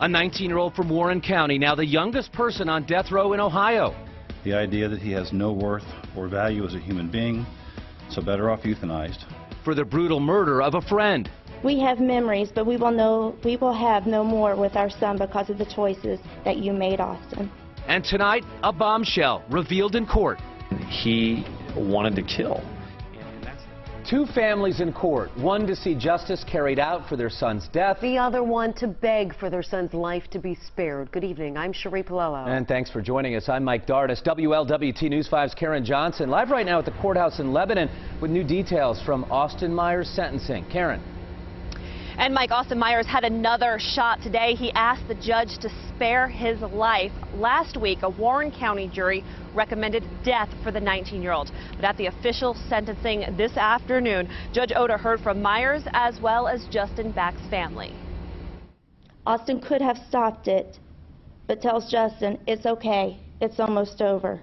A 19-year-old from Warren County, now the youngest person on death row in Ohio. The idea that he has no worth or value as a human being, so better off euthanized. For the brutal murder of a friend. We have memories, but we will have no more with our son because of the choices that you made, Austin. And tonight, a bombshell revealed in court. He wanted to kill. Two families in court, one to see justice carried out for their son's death. The other one to beg for their son's life to be spared. Good evening, I'm Cherie Palello. And thanks for joining us. I'm Mike Dardis. WLWT News 5's Karen Johnson, live right now at the courthouse in Lebanon with new details from Austin Myers' sentencing. Karen. And Mike, Austin Myers had another shot today. He asked the judge to spare his life. Last week, a Warren County jury recommended death for the 19-year-old. But at the official sentencing this afternoon, Judge Oda heard from Myers as well as Justin Back's family. Austin could have stopped it, but tells Justin, it's okay, it's almost over.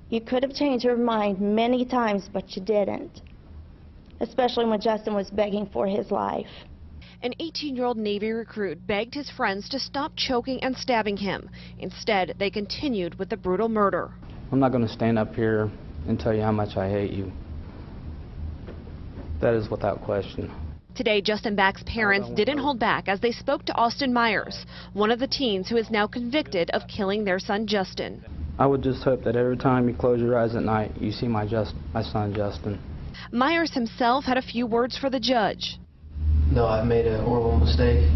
You could have changed your mind many times, but you didn't, especially when Justin was begging for his life. An 18-year-old Navy recruit begged his friends to stop choking and stabbing him. Instead, they continued with the brutal murder. I'm not going to stand up here and tell you how much I hate you. That is without question. Today, Justin Back's parents didn't hold back as they spoke to Austin Myers, one of the teens who is now convicted of killing their son Justin. I would just hope that every time you close your eyes at night, you see my son Justin. Myers himself had a few words for the judge. No, I've made a horrible mistake.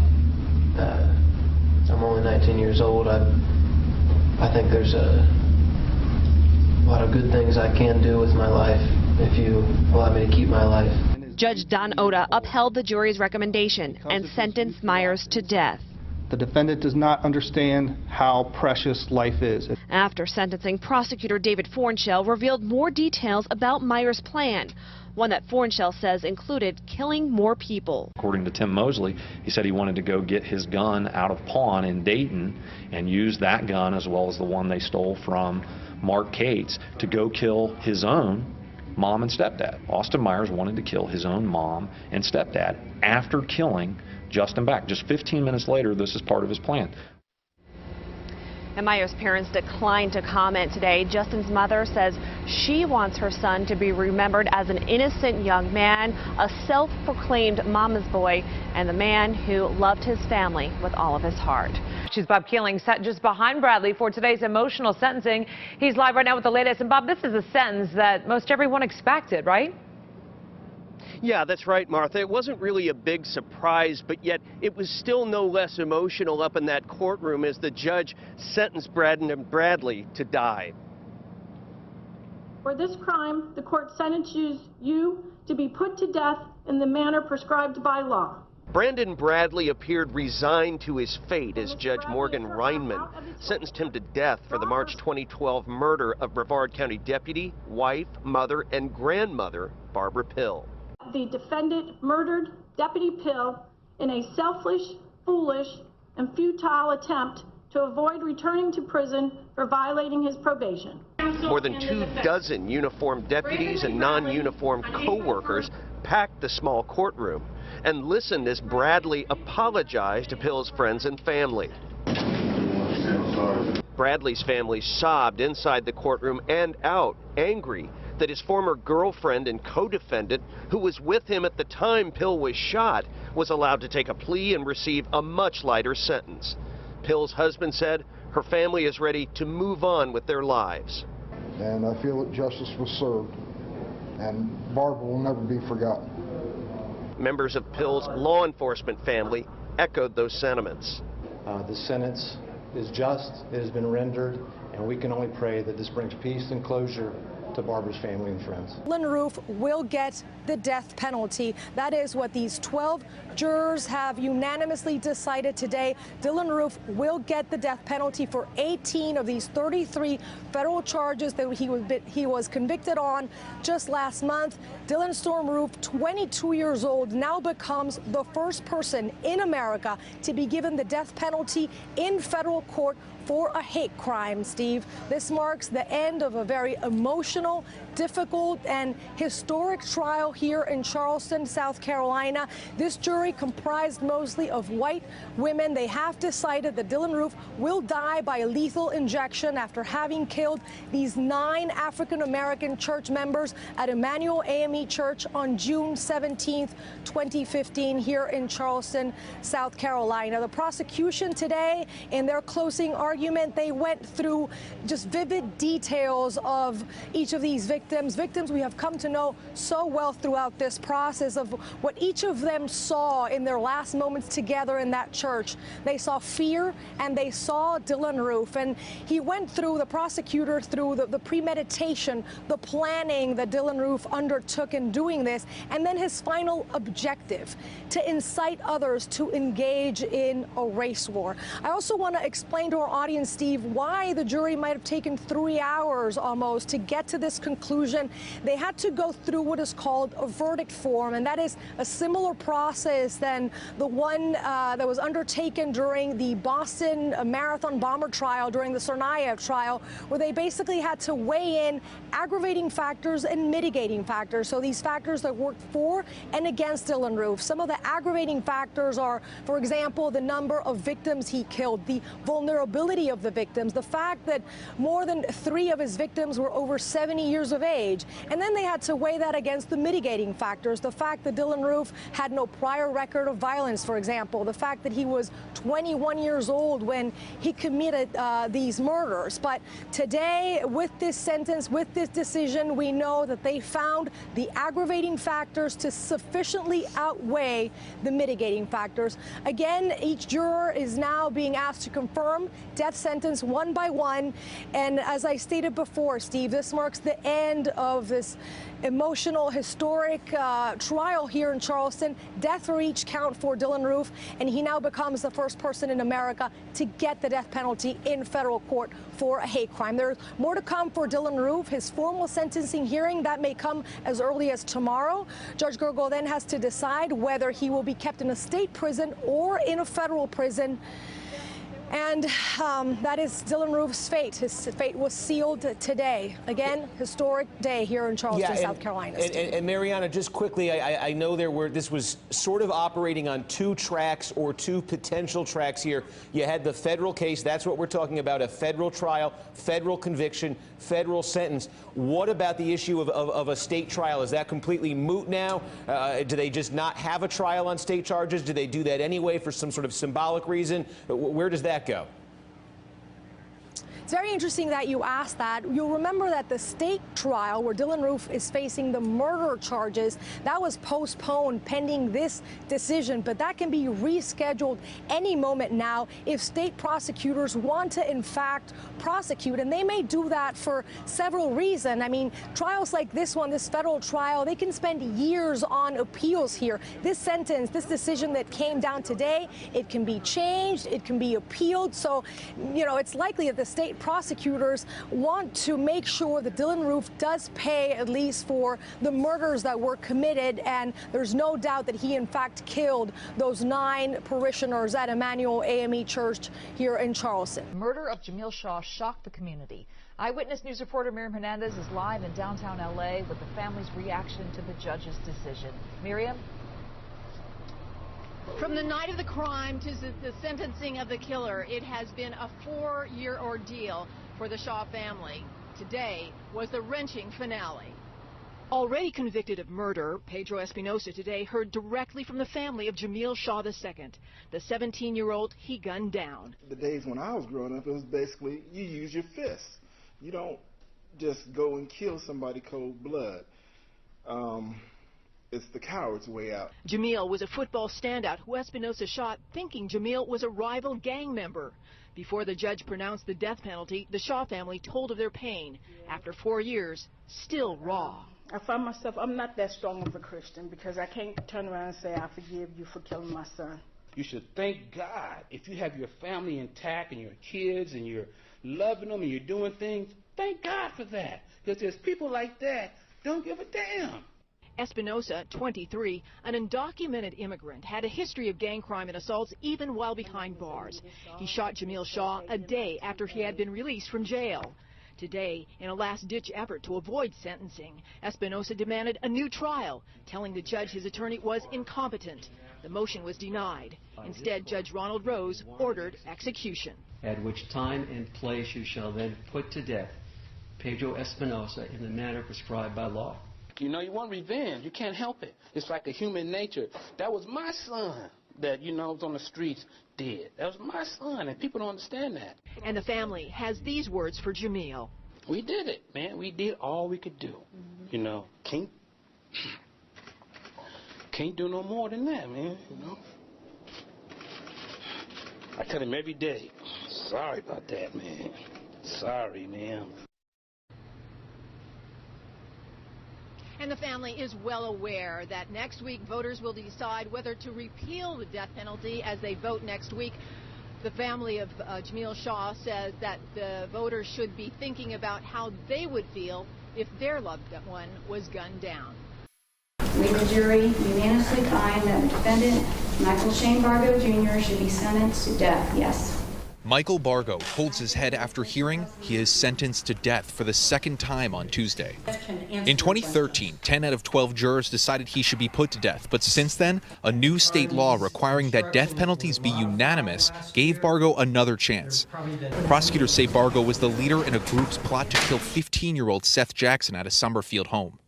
I'm only 19 years old. I think there's a lot of good things I can do with my life if you allow me to keep my life. Judge Don Oda upheld the jury's recommendation and sentenced Myers to death. The defendant does not understand how precious life is. After sentencing, prosecutor David Fornshell revealed more details about Myers' plan, one that Fornshell says included killing more people. According to Tim Mosley, he said he wanted to go get his gun out of pawn in Dayton and use that gun as well as the one they stole from Mark Cates to go kill his own mom and stepdad. Austin Myers wanted to kill his own mom and stepdad after killing Justin Back. Just 15 minutes later, this is part of his plan. And Myers' parents declined to comment today. Justin's mother says she wants her son to be remembered as an innocent young man, a self-proclaimed mama's boy, and the man who loved his family with all of his heart. She's Bob Keeling, sat just behind Bradley for today's emotional sentencing. He's live right now with the latest. And Bob, this is a sentence that most everyone expected, right? Yeah, that's right, Martha. It wasn't really a big surprise, but yet it was still no less emotional up in that courtroom as the judge sentenced Brandon Bradley to die. For this crime, the court sentences you to be put to death in the manner prescribed by law. Brandon Bradley appeared resigned to his fate as Judge Morgan Reinman sentenced him to death for the March 2012 murder of Brevard County deputy, wife, mother, and grandmother Barbara Pill. The defendant murdered Deputy Pill in a selfish, foolish, and futile attempt to avoid returning to prison for violating his probation. More than 24 uniformed deputies and non-uniformed co-workers packed the small courtroom and listened as Bradley apologized to Pill's friends and family. Bradley's family sobbed inside the courtroom and out, angry that his former girlfriend and co-defendant, who was with him at the time Pill was shot, was allowed to take a plea and receive a much lighter sentence. Pill's husband said her family is ready to move on with their lives. And I feel that justice was served, and Barbara will never be forgotten. Members of Pill's law enforcement family echoed those sentiments. The sentence is just, it has been rendered, and we can only pray that this brings peace and closure to Barbara's family and friends. Dylann Roof will get the death penalty. That is what these 12 jurors have unanimously decided today. Dylann Roof will get the death penalty for 18 of these 33 federal charges that he was convicted on just last month. Dylann Storm Roof, 22 years old, now becomes the first person in America to be given the death penalty in federal court for a hate crime, Steve. This marks the end of a very emotional difficult and historic trial here in Charleston, South Carolina. This jury comprised mostly of white women. They have decided that Dylann Roof will die by lethal injection after having killed these 9 African-American church members at Emmanuel AME Church on June 17th, 2015 here in Charleston, South Carolina. The prosecution today, in their closing argument, they went through just vivid details of each of these victims we have come to know so well throughout this process, of what each of them saw in their last moments together in that church. They saw fear and they saw Dylann Roof, and he went through, the prosecutor, through the premeditation, the planning that Dylann Roof undertook in doing this, and then his final objective, to incite others to engage in a race war. I also want to explain to our audience, Steve, why the jury might have taken 3 hours almost to get to this conclusion. They had to go through what is called a verdict form, and that is a similar process than the one that was undertaken during the Boston Marathon bomber trial, during the Tsarnaev trial, where they basically had to weigh in aggravating factors and mitigating factors. So these factors that worked for and against Dylann Roof. Some of the aggravating factors are, for example, the number of victims he killed, the vulnerability of the victims, the fact that more than 3 of his victims were over 70 years of age. And then they had to weigh that against the mitigating factors, the fact that Dylann Roof had no prior record of violence, for example, the fact that he was 21 years old when he committed these murders. But today, with this sentence, with this decision, we know that they found the aggravating factors to sufficiently outweigh the mitigating factors. Again, each juror is now being asked to confirm death sentence one by one. And as I stated before, Steve, this marks the end of this emotional, historic trial here in Charleston. Death for each count for Dylann Roof, and he now becomes the first person in America to get the death penalty in federal court for a hate crime. There's more to come for Dylann Roof. His formal sentencing hearing, that may come as early as tomorrow. Judge Gergel then has to decide whether he will be kept in a state prison or in a federal prison. And that is Dylann Roof's fate. His fate was sealed today. Again, historic day here in Charleston, South Carolina. And Mariana, just quickly, I know this was sort of operating on 2 tracks or 2 potential tracks here. You had the federal case. That's what we're talking about, a federal trial, federal conviction, federal sentence. What about the issue of a state trial? Is that completely moot now? Do they just not have a trial on state charges? Do they do that anyway for some sort of symbolic reason? Where does that go? It's very interesting that you asked that. You'll remember that the state trial where Dylann Roof is facing the murder charges, that was postponed pending this decision, but that can be rescheduled any moment now if state prosecutors want to, in fact, prosecute, and they may do that for several reasons. I mean, trials like this one, this federal trial, they can spend years on appeals here. This sentence, this decision that came down today, it can be changed, it can be appealed, so, you know, it's likely that the state prosecutors want to make sure that Dylann Roof does pay at least for the murders that were committed, and there's no doubt that he in fact killed those 9 parishioners at Emmanuel AME Church here in Charleston. The murder of Jamil Shaw shocked the community. Eyewitness News reporter Miriam Hernandez is live in downtown LA with the family's reaction to the judge's decision. Miriam? From the night of the crime to the sentencing of the killer, it has been a 4-year ordeal for the Shaw family. Today was the wrenching finale. Already convicted of murder, Pedro Espinosa today heard directly from the family of Jamil Shaw II, the 17-year-old he gunned down. The days when I was growing up, it was basically you use your fists. You don't just go and kill somebody cold blood. It's the coward's way out. Jamil was a football standout who Espinosa shot thinking Jamil was a rival gang member. Before the judge pronounced the death penalty, the Shaw family told of their pain. After 4 years, still raw. I find myself, I'm not that strong of a Christian because I can't turn around and say I forgive you for killing my son. You should thank God if you have your family intact and your kids and you're loving them and you're doing things. Thank God for that, because there's people like that don't give a damn. Espinosa, 23, an undocumented immigrant, had a history of gang crime and assaults even while behind bars. He shot Jamil Shaw a day after he had been released from jail. Today, in a last-ditch effort to avoid sentencing, Espinosa demanded a new trial, telling the judge his attorney was incompetent. The motion was denied. Instead, Judge Ronald Rose ordered execution. At which time and place you shall then put to death Pedro Espinosa in the manner prescribed by law. You know, you want revenge. You can't help it. It's like a human nature. That was my son that, was on the streets dead. That was my son, and people don't understand that. And the family has these words for Jamil. We did it, man. We did all we could do. Can't do no more than that, man, I tell him every day, sorry about that, man. Sorry, man. And the family is well aware that next week voters will decide whether to repeal the death penalty as they vote next week. The family of Jamil Shaw says that the voters should be thinking about how they would feel if their loved one was gunned down. We, the jury, unanimously find that the defendant, Michael Shane Bargo Jr., should be sentenced to death. Yes. Michael Bargo holds his head after hearing he is sentenced to death for the second time on Tuesday. In 2013, 10 out of 12 jurors decided he should be put to death, but since then, a new state law requiring that death penalties be unanimous gave Bargo another chance. Prosecutors say Bargo was the leader in a group's plot to kill 15-year-old Seth Jackson at a Summerfield home.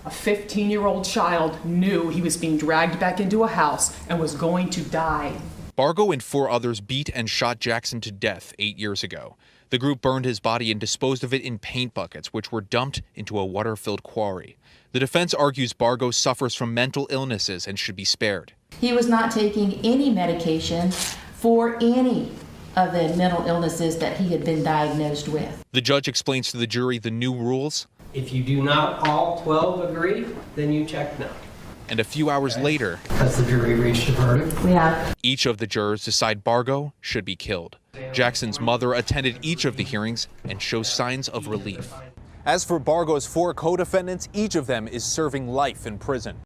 A 15-year-old child knew he was being dragged back into a house and was going to die. Bargo and 4 others beat and shot Jackson to death 8 years ago. The group burned his body and disposed of it in paint buckets, which were dumped into a water-filled quarry. The defense argues Bargo suffers from mental illnesses and should be spared. He was not taking any medication for any of the mental illnesses that he had been diagnosed with. The judge explains to the jury the new rules. If you do not all 12 agree, then you check no. And a few hours later, has the jury reached a verdict? We have. Each of the jurors decide Bargo should be killed. Jackson's mother attended each of the hearings and shows signs of relief. As for Bargo's 4 co-defendants, each of them is serving life in prison.